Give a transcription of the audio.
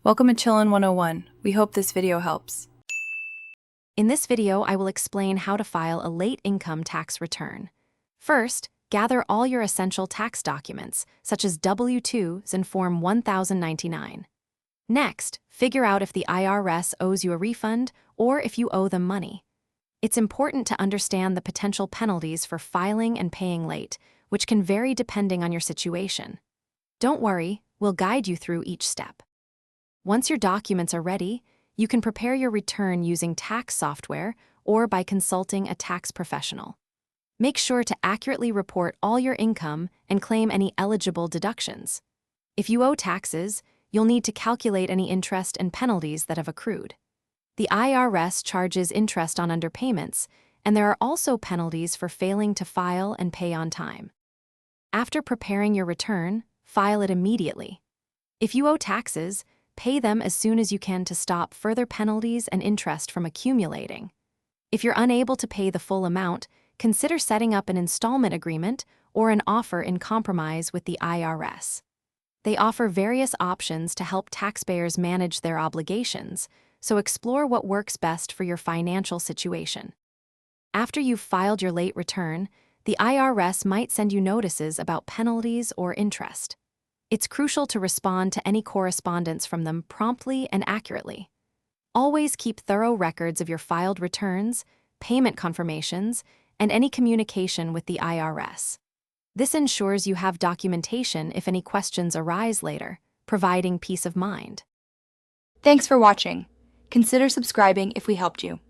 Welcome to Chillin' 101. We hope this video helps. In this video, I will explain how to file a late income tax return. First, gather all your essential tax documents, such as W-2s and Form 1099. Next, figure out if the IRS owes you a refund or if you owe them money. It's important to understand the potential penalties for filing and paying late, which can vary depending on your situation. Don't worry, we'll guide you through each step. Once your documents are ready, you can prepare your return using tax software or by consulting a tax professional. Make sure to accurately report all your income and claim any eligible deductions. If you owe taxes, you'll need to calculate any interest and penalties that have accrued. The IRS charges interest on underpayments, and there are also penalties for failing to file and pay on time. After preparing your return, file it immediately. If you owe taxes, pay them as soon as you can to stop further penalties and interest from accumulating. If you're unable to pay the full amount, consider setting up an installment agreement or an offer in compromise with the IRS. They offer various options to help taxpayers manage their obligations, so explore what works best for your financial situation. After you've filed your late return, the IRS might send you notices about penalties or interest. It's crucial to respond to any correspondence from them promptly and accurately. Always keep thorough records of your filed returns, payment confirmations, and any communication with the IRS. This ensures you have documentation if any questions arise later, providing peace of mind. Thanks for watching. Consider subscribing if we helped you.